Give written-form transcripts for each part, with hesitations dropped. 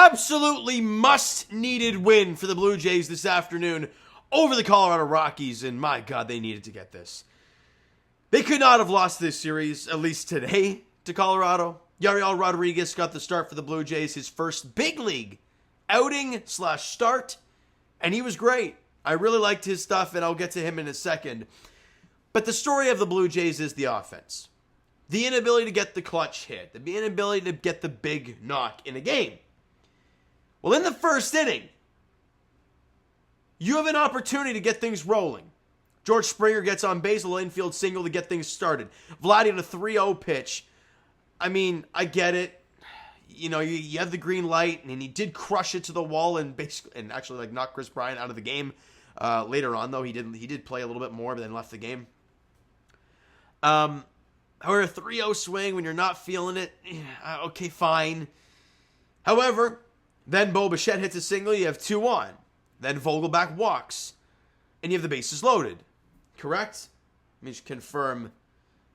absolutely must-needed win for the Blue Jays this afternoon over the Colorado Rockies, and my God, they needed to get this. They could not have lost this series, at least today, to Colorado. Yariel Rodriguez got the start for the Blue Jays, his first big league outing/start, and he was great. I really liked his stuff, and I'll get to him in a second. But the story of the Blue Jays is the offense. The inability to get the clutch hit, the inability to get the big knock in a game. Well, in the first inning, you have an opportunity to get things rolling. George Springer gets on base, a little infield single to get things started. Vladdy on a 3-0 pitch. I mean, I get it. You know, you have the green light, and he did crush it to the wall and actually knock Chris Bryant out of the game. Later on, though, he did play a little bit more, but then left the game. However, a 3-0 swing when you're not feeling it, okay, fine. However, then Bo Bichette hits a single, you have 2 on. Then Vogelbach walks, and you have the bases loaded. Correct? Let me just confirm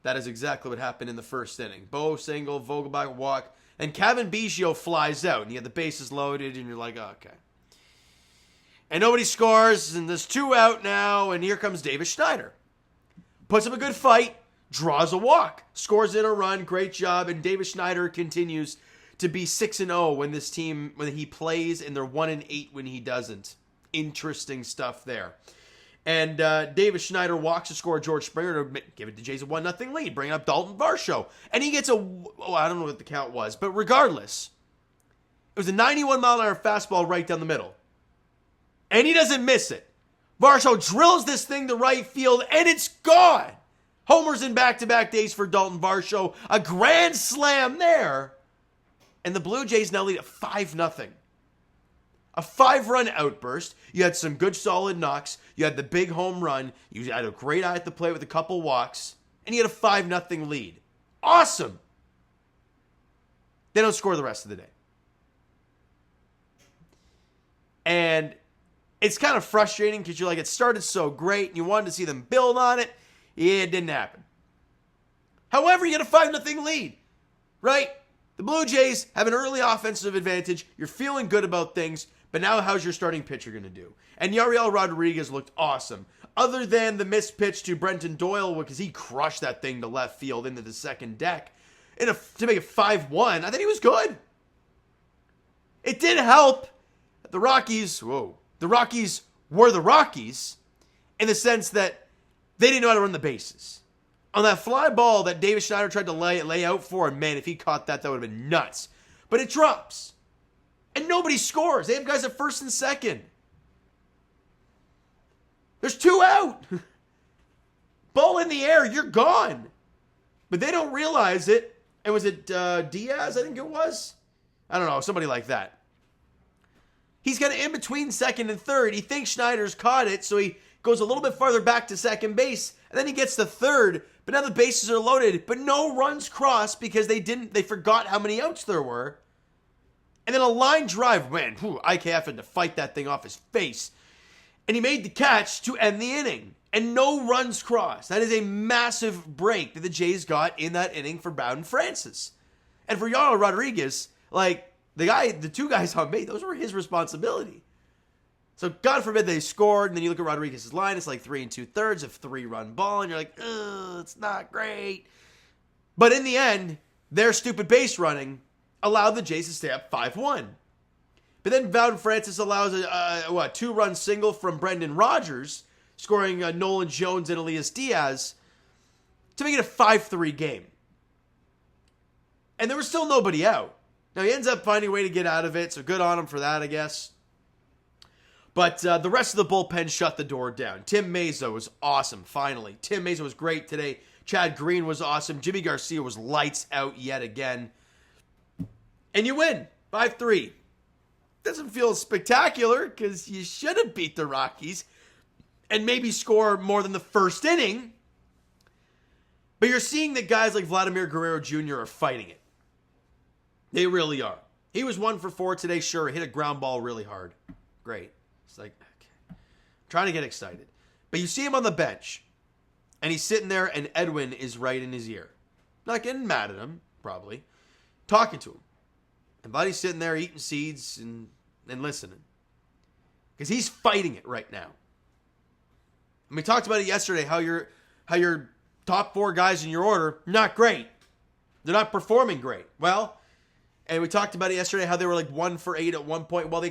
that is exactly what happened in the first inning. Bo single, Vogelbach walk, and Kevin Biggio flies out, and you have the bases loaded, and you're like, oh, okay. And nobody scores, and there's 2 out now, and here comes Davis Schneider. Puts up a good fight, draws a walk, scores in a run, great job, and Davis Schneider continues to be 6-0 when he plays, and they're 1-8 when he doesn't. Interesting stuff there. And Davis Schneider walks to score George Springer to give it to Jays a 1-0 lead, bringing up Daulton Versho. And he gets I don't know what the count was, but regardless, it was a 91-mile-an-hour fastball right down the middle. And he doesn't miss it. Versho drills this thing to right field, and it's gone. Homers in back-to-back days for Daulton Versho. A grand slam there. And the Blue Jays now lead at 5-0. A 5-run outburst. You had some good solid knocks. You had the big home run. You had a great eye at the plate with a couple walks. And you had a 5-0 lead. Awesome. They don't score the rest of the day. And it's kind of frustrating because you're like, it started so great and you wanted to see them build on it. Yeah, it didn't happen. However, you get a 5-0 lead, right? The Blue Jays have an early offensive advantage. You're feeling good about things, but now how's your starting pitcher going to do? And Yariel Rodriguez looked awesome. Other than the missed pitch to Brenton Doyle, because he crushed that thing to left field into the second deck, to make it 5-1, I thought he was good. It did help. The Rockies were the Rockies in the sense that they didn't know how to run the bases. On that fly ball that Davis Schneider tried to lay out for him, man, if he caught that, that would have been nuts. But it drops. And nobody scores. They have guys at first and second. There's 2 out. Ball in the air, you're gone. But they don't realize it. And was it Diaz, I think it was? I don't know, somebody like that. He's got it in between second and third. He thinks Schneider's caught it, so he goes a little bit farther back to second base. And then he gets to third. But now the bases are loaded, but no runs crossed because they forgot how many outs there were. And then a line drive, man, IKF had to fight that thing off his face. And he made the catch to end the inning. And no runs crossed. That is a massive break that the Jays got in that inning for Bowden Francis. And for Yariel Rodriguez, the 2 guys on base, those were his responsibility. So God forbid they scored, and then you look at Rodriguez's line, it's like 3 2/3 of 3-run ball, and you're like, ugh, it's not great. But in the end, their stupid base running allowed the Jays to stay up 5-1. But then Bowden Francis allows a 2-run single from Brendan Rodgers, scoring Nolan Jones and Elias Diaz, to make it a 5-3 game. And there was still nobody out. Now he ends up finding a way to get out of it, so good on him for that, I guess. But the rest of the bullpen shut the door down. Tim Mayza was awesome, finally. Tim Mayza was great today. Chad Green was awesome. Jimmy Garcia was lights out yet again. And you win, 5-3. Doesn't feel spectacular because you should have beat the Rockies and maybe score more than the first inning. But you're seeing that guys like Vladimir Guerrero Jr. are fighting it. They really are. He was 1 for 4 today, sure. Hit a ground ball really hard. Great. It's like, okay. I'm trying to get excited. But you see him on the bench, and he's sitting there, and Edwin is right in his ear. Not getting mad at him, probably. Talking to him. And Vladdy's sitting there eating seeds and listening. Because he's fighting it right now. And we talked about it yesterday, how your top 4 guys in your order, not great. They're not performing great. Well, and we talked about it yesterday, how they were like 1 for 8 at one point. Well,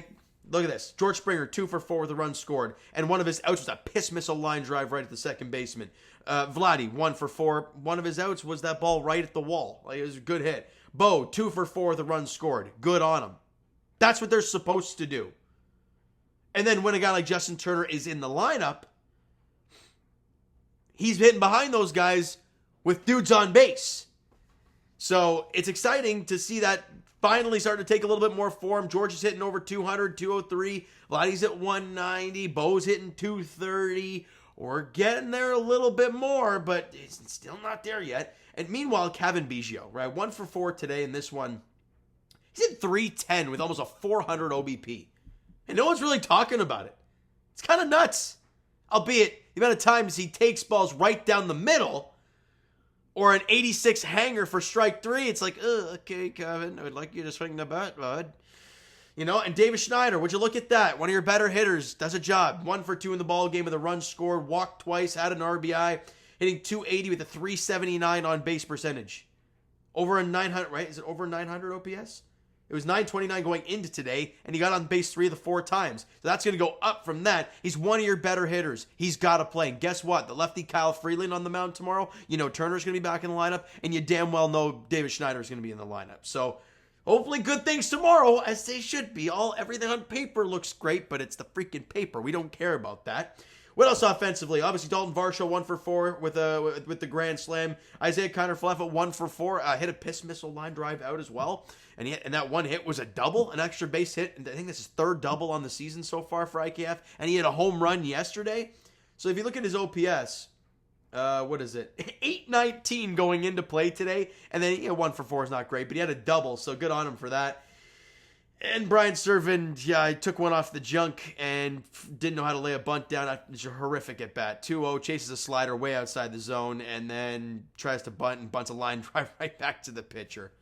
look at this. George Springer, 2 for 4 with a run scored. And one of his outs was a piss missile line drive right at the second baseman. Vladdy, 1 for 4. One of his outs was that ball right at the wall. Like, it was a good hit. Bo, 2 for 4 with a run scored. Good on him. That's what they're supposed to do. And then when a guy like Justin Turner is in the lineup, he's hitting behind those guys with dudes on base. So it's exciting to see that finally starting to take a little bit more form. George is hitting over 200, 203. Vladdy's at 190. Bo's hitting 230. We're getting there a little bit more, but it's still not there yet. And meanwhile, Kevin Biggio, right? 1 for 4 today in this one. He's at 310 with almost a 400 OBP. And no one's really talking about it. It's kind of nuts. Albeit, the amount of times he takes balls right down the middle, or an 86 hanger for strike 3, it's like, okay, Kevin, I would like you to swing the bat, bud. You know, and David Schneider, would you look at that? One of your better hitters, does a job. 1 for 2 in the ball game with a run scored, walked twice, had an RBI, hitting 280 with a 379 on base percentage. Over a 900, right? Is it over 900 OPS? It was 929 going into today, and he got on base 3 of the 4 times. So that's going to go up from that. He's one of your better hitters. He's got to play. And guess what? The lefty Kyle Freeland on the mound tomorrow. You know Turner's going to be back in the lineup, and you damn well know David Schneider is going to be in the lineup. So hopefully good things tomorrow, as they should be. Everything on paper looks great, but it's the freaking paper. We don't care about that. What else offensively? Obviously, Daulton Versho 1 for 4 with the grand slam. Isaiah Kiner-Falefa 1 for 4. Hit a piss missile line drive out as well. And that one hit was a double, an extra base hit. And I think this is 3rd double on the season so far for IKF. And he had a home run yesterday. So if you look at his OPS, what is it? 819 going into play today. And then 1 for 4 is not great, but he had a double. So good on him for that. And Brian Servin, I took one off the junk and didn't know how to lay a bunt down. It's a horrific at bat. 2-0, chases a slider way outside the zone, and then tries to bunt and bunts a line drive right back to the pitcher.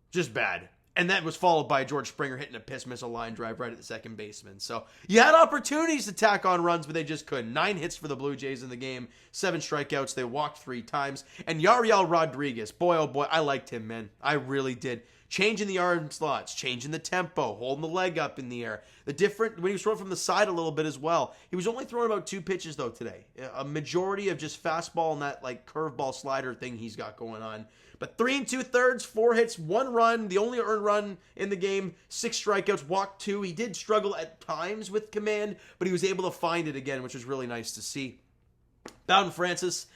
Just bad. And that was followed by George Springer hitting a piss missile line drive right at the second baseman. So you had opportunities to tack on runs, but they just couldn't. 9 hits for the Blue Jays in the game, 7 strikeouts. They walked 3 times. And Yariel Rodriguez, boy, oh boy, I liked him, man. I really did. Changing the arm slots, changing the tempo, holding the leg up in the air. When he was throwing from the side a little bit as well. He was only throwing about 2 pitches though today. A majority of just fastball and that like curveball slider thing he's got going on. But 3 2/3, 4 hits, 1 run, the only earned run in the game, 6 strikeouts, walked 2. He did struggle at times with command, but he was able to find it again, which was really nice to see. Bowden Francis,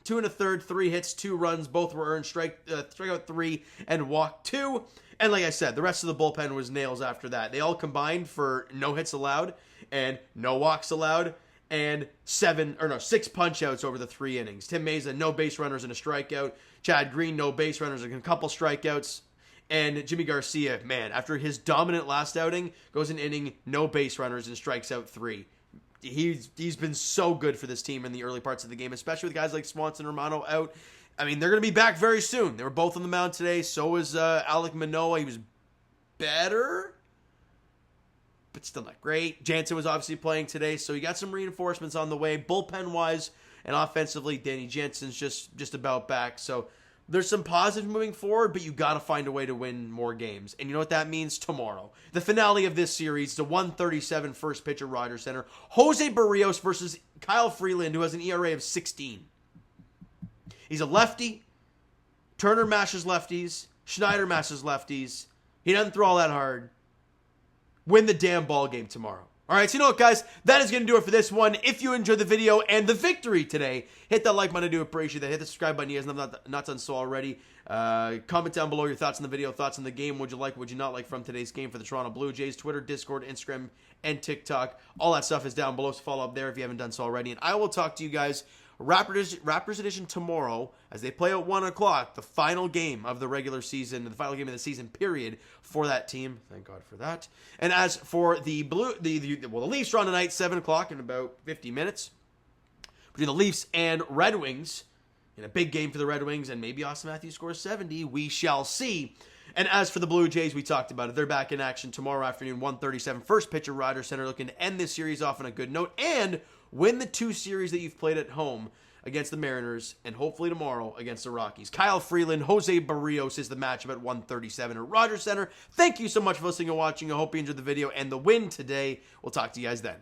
2 1/3, 3 hits, 2 runs. Both were earned. Strikeout 3 and walked 2. And like I said, the rest of the bullpen was nails after that. They all combined for no hits allowed and no walks allowed and 6 punch outs over the 3 innings. Tim Meza, no base runners and a strikeout. Chad Green, no base runners and a couple strikeouts. And Jimmy Garcia, man, after his dominant last outing, goes an inning, no base runners and strikes out 3. He's been so good for this team in the early parts of the game, especially with guys like Swanson and Romano out. I mean, they're going to be back very soon. They were both on the mound today. So was Alek Manoah. He was better, but still not great. Jansen was obviously playing today, so you got some reinforcements on the way. Bullpen-wise and offensively, Danny Jansen's just about back. So there's some positive moving forward, but you got to find a way to win more games. And you know what that means? Tomorrow. The finale of this series, the 137 first pitch at Rogers Center. Jose Berrios versus Kyle Freeland, who has an ERA of 16. He's a lefty. Turner mashes lefties. Schneider mashes lefties. He doesn't throw all that hard. Win the damn ball game tomorrow. All right, so you know what, guys? That is going to do it for this one. If you enjoyed the video and the victory today, hit that like button. I do appreciate that. Hit the subscribe button. You guys have not done so already. Comment down below your thoughts on the video, thoughts on the game. Would you like, would you not like from today's game for the Toronto Blue Jays? Twitter, Discord, Instagram, and TikTok. All that stuff is down below, so follow up there if you haven't done so already. And I will talk to you guys Raptors Edition tomorrow as they play at 1 o'clock, the final game of the regular season, the final game of the season period for that team. Thank God for that. And as for the Leafs are on tonight, 7 o'clock in about 50 minutes. Between the Leafs and Red Wings, in a big game for the Red Wings, and maybe Austin Matthews scores 70, we shall see. And as for the Blue Jays, we talked about it. They're back in action tomorrow afternoon, 1:37. First pitch at Rogers Center, looking to end this series off on a good note and win the 2 series that you've played at home against the Mariners and hopefully tomorrow against the Rockies. Kyle Freeland, Jose Berrios is the matchup at 1:37 at Rogers Center. Thank you so much for listening and watching. I hope you enjoyed the video and the win today. We'll talk to you guys then.